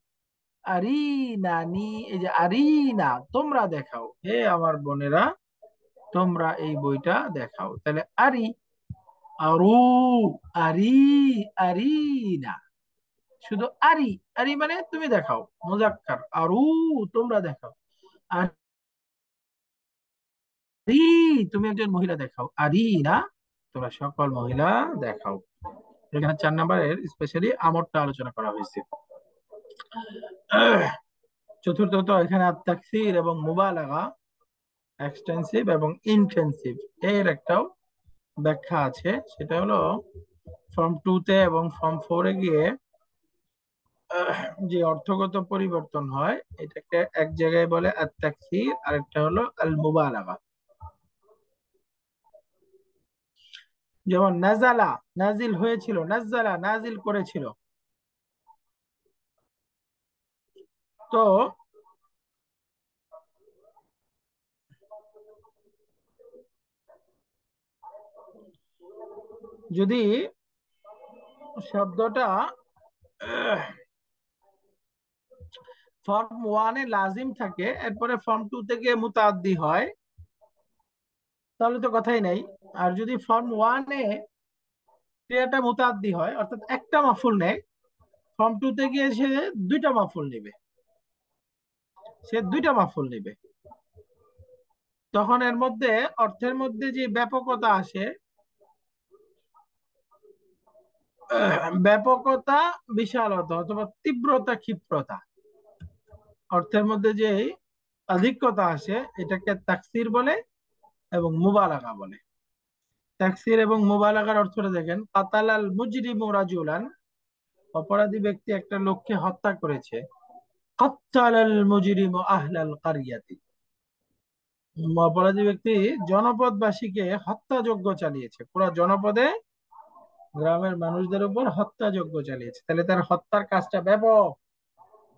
A: আরিনানি, এই যে আরিনা, তোমরা দেখাও হে আমার বোনেরা, তোমরা এই বইটা দেখাও। তাহলে আরি, আরু, আরি, আরিনা, শুধু আরি। আরি মানে তুমি দেখাও, মুজাক্কার। আরু তোমরা দেখাও। আরি তুমি একজন মহিলা দেখাও। আরি না, তোমরা সকল মহিলা দেখাও। এখানে 4 নাম্বারের স্পেশালি আমরটা আলোচনা করা হয়েছে। চতুর্থত এখানে তাকসীর এবং মুবালাগা, এক্সটেন্সিভ এবং ইনটেনসিভ, এর একটাও ব্যাখ্যা আছে। সেটা হলো ফর্ম 2 তে এবং ফর্ম 4 এ গিয়ে যে অর্থগত পরিবর্তন হয়, এটাকে এক জায়গায় বলে আত-তাকসীর, আরেকটা হলো আল মুবালাগা। যেমন নাজালা, নাজিল হয়েছিল, নাজালা নাজিল করেছিল। তো যদি শব্দটা ফর্ম ওয়ানে লাজিম থাকে, এরপরে ফর্ম 2 থেকে মুতাআদ্দি হয়, তাহলে তো কথাই নাই। আর যদি ফর্ম ওয়ানে ক্রিয়াটা মুতাআদ্দি হয়, অর্থাৎ একটা মাফুল নেয়, ফর্ম 2 তে গিয়ে সে দুইটা মাফুল নেবে, সে দুইটা মাফুল নেবে। তখন এর মধ্যে অর্থের মধ্যে যে ব্যাপকতা আসে, ব্যাপকতা, বিশালতা অথবা তীব্রতা, ক্ষিপ্রতা, অর্থের মধ্যে যে আধিক্যতা আসে, এটাকে তাকসির বলে এবং মুবালাগা বলে। তাকসির এবং মুবালাগার অর্থটা দেখেন, কাতালাল মুজরিমু রাজুলান, অপরাধী ব্যক্তি একটা লোককে হত্যা করেছে। কাতালাল মুজরিমু আহলাল কারিয়াতি, অপরাধী ব্যক্তি জনপদবাসীকে হত্যাযজ্ঞ চালিয়েছে, পুরো জনপদে গ্রামের মানুষদের উপর হত্যাযজ্ঞ চালিয়েছে। তাহলে তার হত্যার কাজটা ব্যাপক,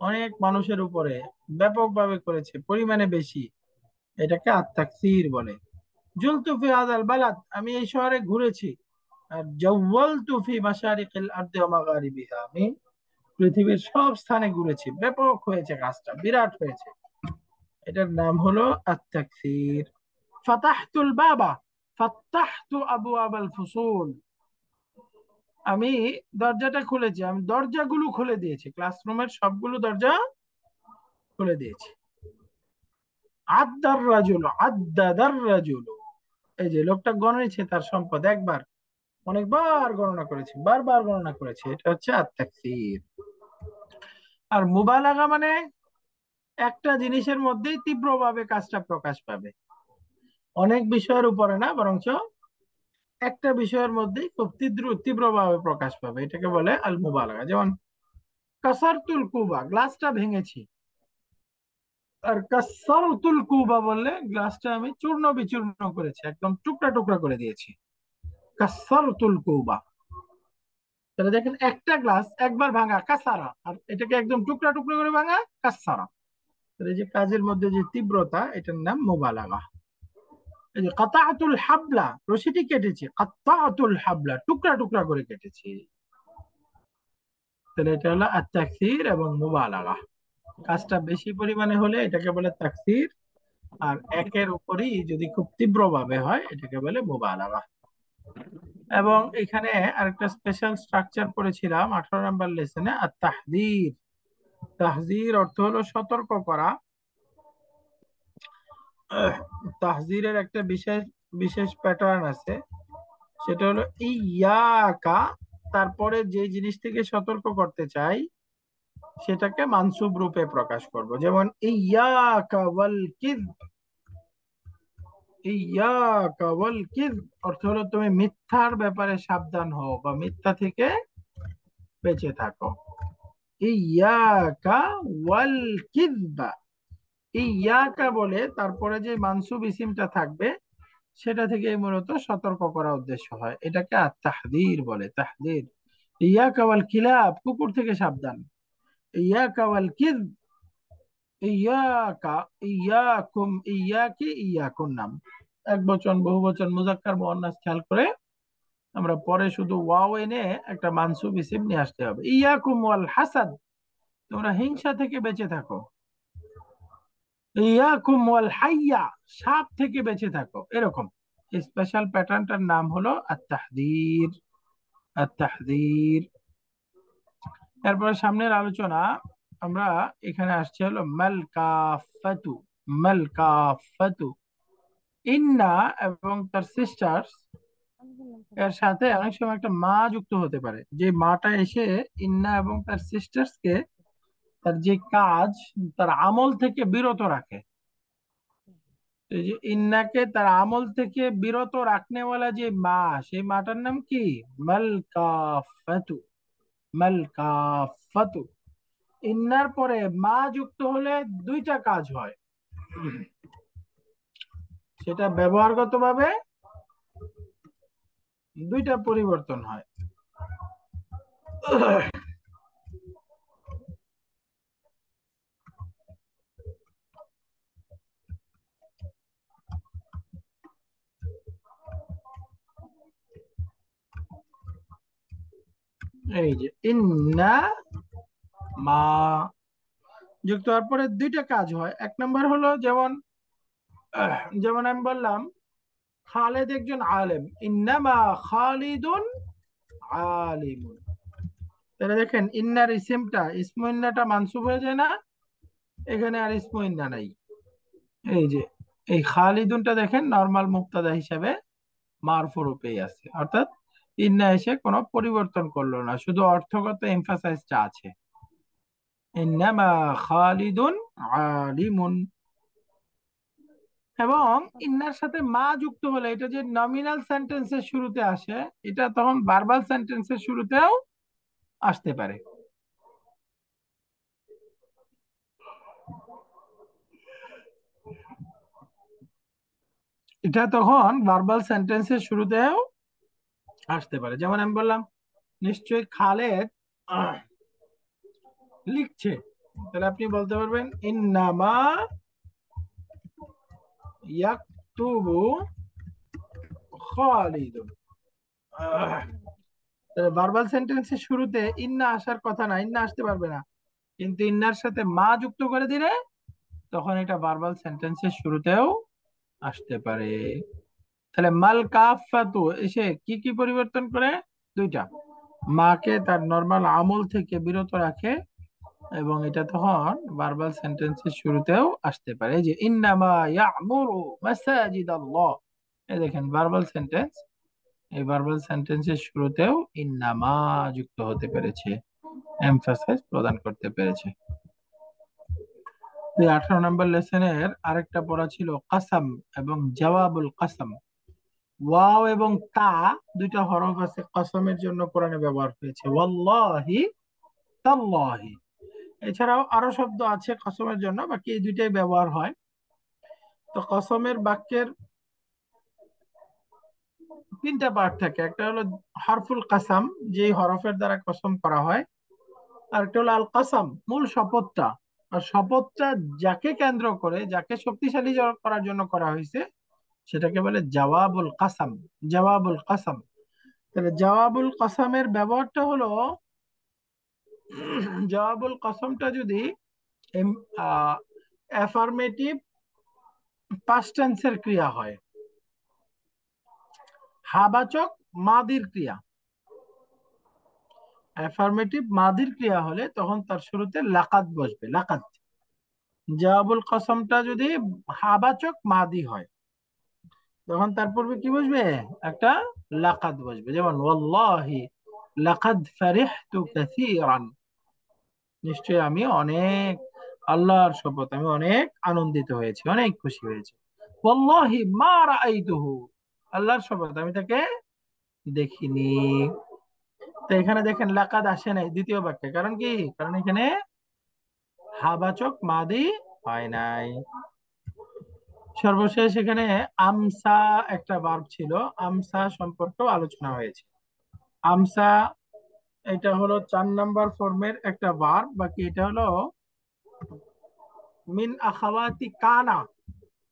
A: অনেক মানুষের উপরে ব্যাপকভাবে করেছে, পরিমাণে বেশি। এটাকে আত-তাকসীর বলে। জুলতু ফি হাযাল বালাদ, আমি এই শহরে ঘুরেছি। আর জাওয়ালতু ফি মাশারিকিল আরদি ওয়া মাগারিবিহা, আমি পৃথিবীর সব স্থানে ঘুরেছি। ব্যাপক হয়েছে কাজটা, বিরাট হয়েছে। এটার নাম হলো আত-তাকসীর। ফাতাহতুল বাবা, ফাতাহতু আবওয়াবাল ফুসুল, আমি দরজাটা খুলেছি, আমি দরজাগুলো খুলে দিয়েছি, ক্লাসরুমের সবগুলো দরজা খুলে দিয়েছি। আদ্দার রাজুল, আদ্দাদার রাজুল, এই যে লোকটা গণেছে তার সম্পদ একবার, অনেকবার গণনা করেছে, বারবার গণনা করেছে। এটা হচ্ছে আত-তাকসীর। আর মুবালাগা মানে একটা জিনিসের মধ্যেই তীব্রভাবে কাজটা প্রকাশ পাবে, অনেক বিষয়ের উপরে না, বরঞ্চ একটা বিষয়ের মধ্যেই খুব তীব্রভাবে প্রকাশ পাবে, এটাকে বলে আল মুবালাগা। যেমন কাসারতুল কুবা, গ্লাসটা ভেঙেছি, আর কাসসারতুল কুবা বললে গ্লাসটা আমি চূর্ণ বিচূর্ণ করেছি, একদম টুকরা টুকরা করে দিয়েছি। কাসসারতুল কুবা, তাহলে দেখেন একটা গ্লাস একবার ভাঙা কাসারা, আর এটাকে একদম টুকরা টুকরা করে ভাঙা কাসারা। তাহলে এই যে কাজের মধ্যে যে তীব্রতা, এটার নাম মুবালাগা। এই যে কাতাআতুল হাবলা, রশিটি কেটেছি, কাতাআতুল হাবলা টুকরা টুকরা করে কেটেছি। তাহলে এটা হলো আত-তাকসীর এবং মুবালাগা। কাজটা বেশি পরিমাণে হলে এটাকে বলে তাকসীর, আর একের উপরই যদি খুব তীব্রভাবে হয় এটাকে বলে মুবালাগা। এবং এখানে আরেকটা স্পেশাল স্ট্রাকচার পড়েছিলাম 18 নম্বর লেসনে, আত-তাহযীর। তাহযীর অর্থ হলো সতর্ক করা। তাহযীরের একটা বিশেষ বিশেষ প্যাটার্ন আছে, সেটা হলো ইয়াকা, তারপরে যে জিনিস থেকে সতর্ক করতে চাই সেটাকে মানসুব রূপে প্রকাশ করব। যেমন ইয়াকা ওয়াল কিযব, ইয়াকা ওয়াল কিযব অর্থ হলো তুমি মিথ্যার ব্যাপারে সাবধান হও বা মিথ্যা থেকে বেঁচে থাকো। ইয়াকা ওয়াল কিযবা, ইয়াকা বলে তারপরে যে মানসুব ইসিমটা থাকবে সেটা থেকে মূলত সতর্ক করা উদ্দেশ্য হয়, এটাকে আত-তাহযীর বলে। তাহযীর, ইয়াকা ওয়াল কিলাব, কুকুর থেকে সাবধান। ইয়াকা ওয়াল কিযব, ইয়াকা, ইয়াকুম, ইয়াকি, ইয়াকুন নাম এক বচন, বহু বচন, মুজাক্কার, মুআন্নাস খেয়াল করে আমরা পরে শুধু ওয়াও এনে একটা মানসুব ইসিম নিয়ে আসতে হবে। ইয়াকুম ওয়াল হাসাদ, তোমরা হিংসা থেকে বেঁচে থাকো। ইয়াকুম ওয়াল হাইয়া, সাপ থেকে বেঁচে থাকো। এরকম স্পেশাল প্যাটার্নটার নাম হলো আত-তাহযীর। আত-তাহযীর। এরপরে সামনের আলোচনা আমরা এখানে আসছে হলো মাল কাফাতু। মাল কাফাতু, ইন্না এবং তার সিস্টার্স এর সাথে অনেক সময় একটা মা যুক্ত হতে পারে, যে মাটা এসে ইন্না এবং তার সিস্টার্স কে তার যে কাজ, তার আমল থেকে বিরত রাখে। এই যে ইন্নাকে তার আমল থেকে বিরত রাখনেওয়ালা যে মা, সেই মাটার নাম কি? মাল কাফাতু। মাল কাফাতু। ইন্নার পরে মা যুক্ত হলে দুইটা কাজ হয়, সেটা ব্যবহারগত ভাবে দুইটা পরিবর্তন হয়। এই যে ইন্না, মা যুক্ত হওয়ার পরে দুইটা কাজ হয়। এক নম্বর হলো যেমন যেমন আমি বললাম খালেদ একজন আলেম, ইন্নামা খালিদুন আলিমুন। তাহলে দেখেন ইন্নার ইসিমটা, ইসমু ইন্নাটা মানসুব হয়ে যায় না, এখানে আর ইসমু ইন্না নাই। এই যে এই খালিদুনটা দেখেন নরমাল মুবতাদা হিসাবে মারফু রূপেই আছে, অর্থাৎ ইন্না এসে কোনো পরিবর্তন করলো না, শুধু অর্থগত এমফাসাইজটা আছে। ইন্নামা খালিদুন আলিমুন। এবং ইন্নার সাথে মা যুক্ত হলে এটা যে নমিনাল সেন্টেন্সের শুরুতে আসে, এটা তখন ভার্বাল সেন্টেন্সের শুরুতেও আসতে পারে। এটা তখন ভার্বাল সেন্টেন্সের শুরুতেও আসতে পারে। যেমন আমি বললাম নিশ্চয়ই খালেদ লিখছে, তাহলে আপনি বলতে পারবেন ইন্নামা ইয়াকতুবু খালিদুন। তাহলে ভার্বাল সেন্টেন্সের শুরুতে ইন্না আসার কথা না, ইন্না আসতে পারবে না, কিন্তু ইন্নার সাথে মা যুক্ত করে দিলে তখন এটা ভার্বাল সেন্টেন্সের শুরুতেও আসতে পারে। তাহলে মাল কাফাতু এসে কি কি পরিবর্তন করে? দুইটা, মাকে তার নরমাল আমল থেকে বিরত রাখে, এবং এটা তখন ভার্বাল সেন্টেন্সের শুরুতেও আসতে পারে। এই যে ইন্নামা ইয়ামুরু মাসাজিদাল্লাহ, এই দেখেন ভার্বাল সেন্টেন্স, এই ভার্বাল সেন্টেন্সের শুরুতেও ইন্নামা যুক্ত হতে পেরেছে, এমফাসাইজ প্রদান করতে পেরেছে। 18 নম্বর লেসনের আরেকটা পড়া ছিল কাসাম এবং জওয়াবুল কাসাম। ওয়াও এবং তা দুইটা হরফ আছে কসমের জন্য কোরআনে ব্যবহার হয়েছে, ওয়াল্লাহি তাল্লাহি। এছাড়াও আরো শব্দ আছে কসমের জন্য, বাকি এই দুইটাই ব্যবহার হয়। তো কসমের বাক্যের তিনটা পার্ট থাকে। একটা হলো হারফুল কাসাম, যে হরফের দ্বারা কসম করা হয়। আর একটা হলো আল কাসাম, মূল শপথটা। আর শপথটা যাকে কেন্দ্র করে, যাকে শক্তিশালী করার জন্য করা হয়েছে, সেটাকে বলে জওয়াবুল কাসাম। জওয়াবুল কাসাম। তাহলে জওয়াবুল কাসামের ব্যবহারটা হলো, জওয়াবুল কাসামটা যদি অ্যাফার্মেটিভ পাস্ট টেন্সের ক্রিয়া হয়, হাবাচক মাদির ক্রিয়া, অ্যাফার্মেটিভ মাদির ক্রিয়া হলে তখন তার শুরুতে লাকাত বসবে, লাকাত। জওয়াবুল কসমটা যদি হাবাচক মাদি হয়, তখন তার পূর্বে কি বসবে? একটা লাকাত বসবে। যেমন ওয়াল্লাহি লাকাদ ফারিহতু কাসীরান, নিশ্চয়ই আমি অনেক, আল্লাহর শপথ আমি অনেক আনন্দিত হয়েছি, অনেক খুশি হয়েছি। ওয়াল্লাহি মা রাআইতুহু, আল্লাহর শপথ আমি তাকে দেখিনি। তো এখানে দেখেন লাকাদ আসে নাই দ্বিতীয় বাক্যে, কারণ কি? কারণ এখানে হাবাচক মাদি হয় নাই। সর্বশেষ এখানে আমসা একটা ভার্ব ছিল, আমসা সম্পর্কেও আলোচনা হয়েছে। আমসা এটা হলো 4 নাম্বার ফর্মের একটা ভার্ব, বাকি এটা হলো মিন আখাওয়াতি কানা,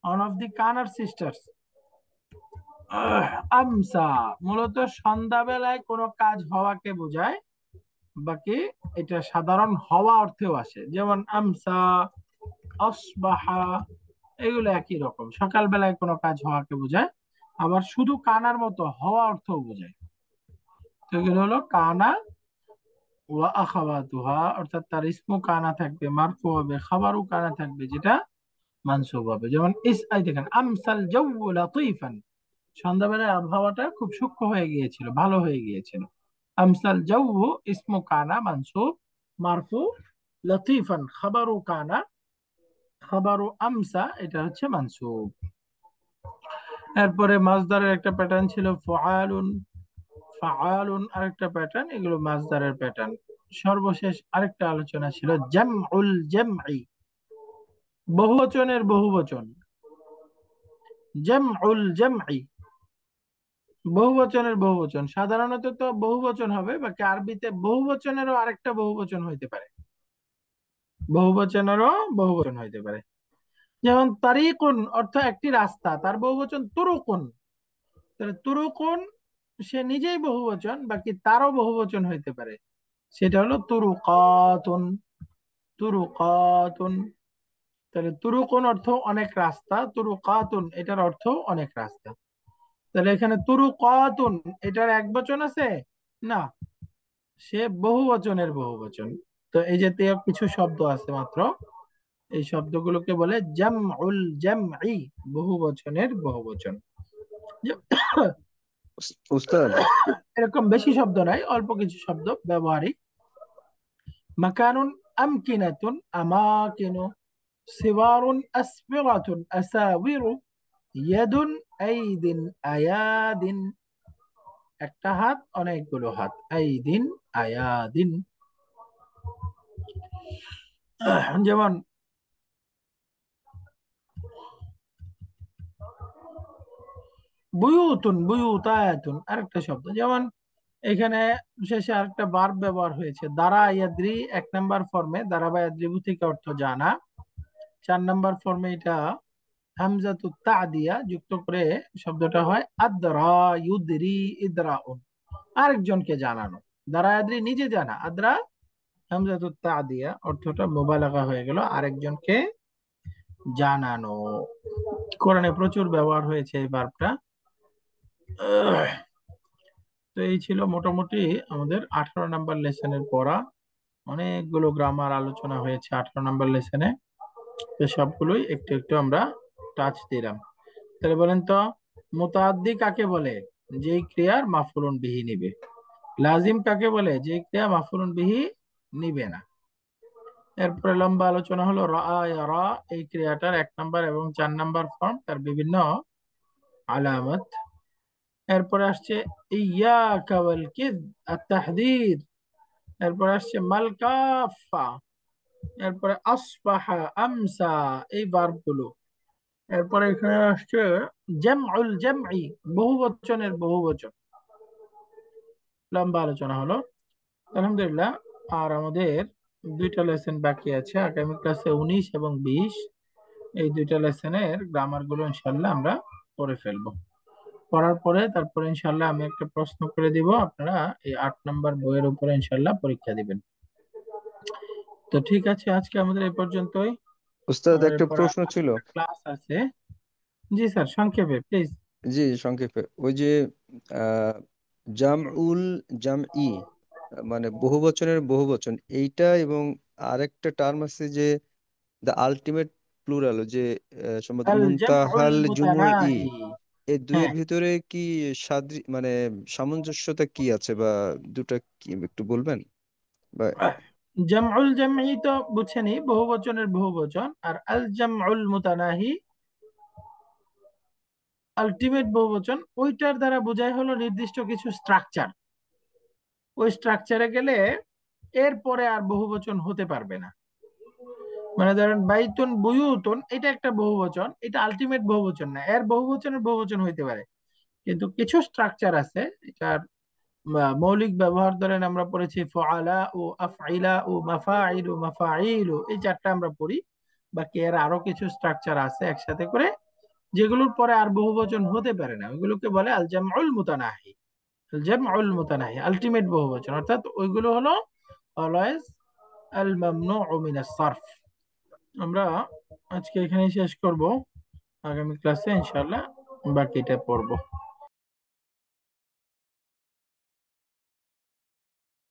A: ওয়ান অফ দি কানার সিস্টার্স। আমসা মূলত সন্ধ্যাবেলায় কোনো কাজ হওয়াকে বোঝায়, বাকি এটা সাধারণ হওয়া অর্থেও আসে। যেমন আমসা, আসবাহা, এগুলো একই রকম, সকালবেলায় কোনো কাজ হওয়াকে বোঝায়, আবার শুধু কানার মতো হওয়া অর্থও বোঝায়। তো এগুলো হলো কানা ওয়া আখাওয়াতুহা, অর্থাৎ তার ইসমু কানা থাকবে, মারফু হবে, খাবারু কানা থাকবে, যেটা মানসুব হবে। যেমন এই দেখেন আমসাল জাওউ লাতীফান, সন্ধ্যাবেলায় আবহাওয়াটা খুব সূক্ষ্ম হয়ে গিয়েছিল, ভালো হয়ে গিয়েছিল। আমসাল জাওউ ইসমু কানা মানসুব, মারফু, লতিফান খাবারু কানা, খাবারু আমসা এটা হচ্ছে মানসুব। এরপরে মাসদারের একটা প্যাটার্ন ছিল ফাআলুন, ফাআলুন আরেকটা প্যাটার্ন, এগুলো মাসদারের প্যাটার্ন। সর্বশেষ আরেকটা আলোচনা ছিল জামউল জামঈ, বহুবচনের বহুবচন। জামউল জামঈ, বহুবচনের বহুবচন। সাধারণত তো বহুবচন হবে, বাকি আরবিতে বহুবচনেরও আরেকটা বহুবচন হইতে পারে, বহুবচনেরও বহুবচন হইতে পারে। যেমন তারিকুন অর্থ একটি রাস্তা, তার বহুবচন তুরুকুন। তাহলে তুরুকুন সে নিজেই বহুবচন, বাকি তারও বহুবচন হইতে পারে, সেটা হলো তুরুকাতুন। তুরুকাতুন, তাহলে তুরুকুন অর্থ অনেক রাস্তা, তুরুকাতুন এটার অর্থ অনেক রাস্তা। তাহলে এখানে তুরুকাতুন এটার এক বচন আছে না, সে বহুবচনের বহুবচন। তো এই যে কিছু শব্দ আছে মাত্র, এই শব্দগুলোকে বলে জামউল জামঈ, বহুবচনের বহুবচন। যে-
B: উস্তাদ,
A: এরকম বেশি শব্দ নাই, অল্প কিছু শব্দ ব্যবহারিক। মাকানুন, আমকিনাতুন, আমাকিনু, সিওয়ারুন, আসবিগাতুন, আসাবিরু, ইয়াদুন, আইদিন, আয়াদিন, একটা হাত, অনেকগুলো হাত, আইদিন, আয়াদিন। যেমন বুয়ুতুন, বুয়ুতায়াতুন আরেকটা শব্দ। যেমন এখানে শেষে আরেকটা ভার্ব ব্যবহার হয়েছে, দারা ইয়াদ্রি, 1 নাম্বার ফর্মে দারা বা ইয়াদ্রিবু থেকে অর্থ জানা। 4 নাম্বার ফর্মে এটা হামজাতু তাদিয়া যুক্ত করে শব্দটা হয় আদরা ইউদরি ইদরাউন, আরেকজনকে জানানো। দারা ইয়াদ্রি নিজে জানা, আদরা হামজাতু তাদিয়া অর্থটা মুবালাগা হয়ে গেল, আরেকজনকে জানানো। কোরআনে প্রচুর ব্যবহার হয়েছে এই ভার্বটা। তো এই ছিল মোটামুটি আমাদের 18 নাম্বার লেসনের পড়া। অনেকগুলো গ্রামার আলোচনা হয়েছে 18 নাম্বার লেসনে, তো সবগুলোই একটু একটু আমরা টাচ দিলাম। তাহলে বলেন তো, মুতাআদ্দি কাকে বলে? যেই ক্রিয়ার মাফউলুন বিহি নিবে। লাজিম কাকে বলে? যেই ক্রিয়া মাফউলুন বিহি নিবে না। এরপরে লম্বা আলোচনা হলো রা ইয়ারা, এই ক্রিয়াটার 1 নাম্বার এবং 4 নাম্বার ফর্ম, তার বিভিন্ন আলামত। এরপরে আসছে ইয়াকা ওয়াল কিয, আত-তাহদীদ। এরপর আসছে মাল কাফা, এরপরে আসবাহা, আমসা, এই ভার্ব গুলো। এরপরে এখানে আসছে জামউল জামঈ, বহুবচনের বহুবচন। লম্বা আলোচনা হলো আলহামদুলিল্লাহ। আর আমাদের দুইটা লেসন বাকি আছে, আগামী ক্লাসে 19 এবং 20, এই দুইটা লেসনের গ্রামার গুলো ইনশাল্লাহ আমরা পড়ে ফেলবো। পড়ার পরে তারপরে ইনশাল্লাহ আমি একটা প্রশ্ন করে দিব, আপনারা এই 8 নম্বর বইয়ের উপরে ইনশাল্লাহ পরীক্ষা দিবেন। তো ঠিক আছে, আজকে আমাদের এই পর্যন্তই।
B: উস্তাদ,
A: আমার
B: একটা
A: এরপরে
B: প্রশ্ন ছিল।
A: ক্লাস আছে। জি স্যার, সংক্ষেপে প্লিজ।
B: জি, সংক্ষেপে ওই যে আহ জামউল জামই, মানে বহুবচনের বহুবচন এইটা, এবং আরেকটা টার্ম আছে যে দ্য আলটিমেট প্লুরাল, যে সম্ভবত
A: আল জামউল
B: মুনতাহাল জুমুই,
A: মুতানাহি।
B: এই দুইয়ের
A: হ্যাঁ,
B: ভিতরে কি মানে সামঞ্জস্যতা কি আছে, বা দুটা কি একটু বলবেন? বা
A: জামউল জামঈ তো বুঝছেনই, বহুবচনের বহুবচন। আর আল জামউল মুতানাহি আলটিমেট বহুবচন, ওইটার দ্বারা বোঝায় হলো নির্দিষ্ট কিছু স্ট্রাকচার। ওই স্ট্রাকচারে গেলে এরপরে আর বহুবচন হতে পারবে না। মানে ধরেন বাইতুন বুয়ুতুন, এটা একটা বহুবচন, এটা আলটিমেট বহুবচন না, এর বহুবচনের বহুবচন হইতে পারে, কিন্তু কিছু স্ট্রাকচার আছে এটার মৌলিক ব্যবহার। ধরেন আমরা পড়েছি ফাআলা ও আফআইলা ও মাফাইল ও মাফাইল, এই চারটা আমরা পড়ি। বাকি এর আরো কিছু স্ট্রাকচার আছে একসাথে করে, যেগুলোর পরে আর বহুবচন হতে পারে না, ওইগুলোকে বলে আল জামউল মুতানাহি। আল জামউল মুতানাহি আলটিমেট বহুবচন, অর্থাৎ ওইগুলো হলো অলওয়েজ আল মামনুউ মিনাস সারফ। আমরা আজকে এখানেই শেষ করব, আগামী ক্লাসে ইনশাআল্লাহ বাকিটা পড়বো।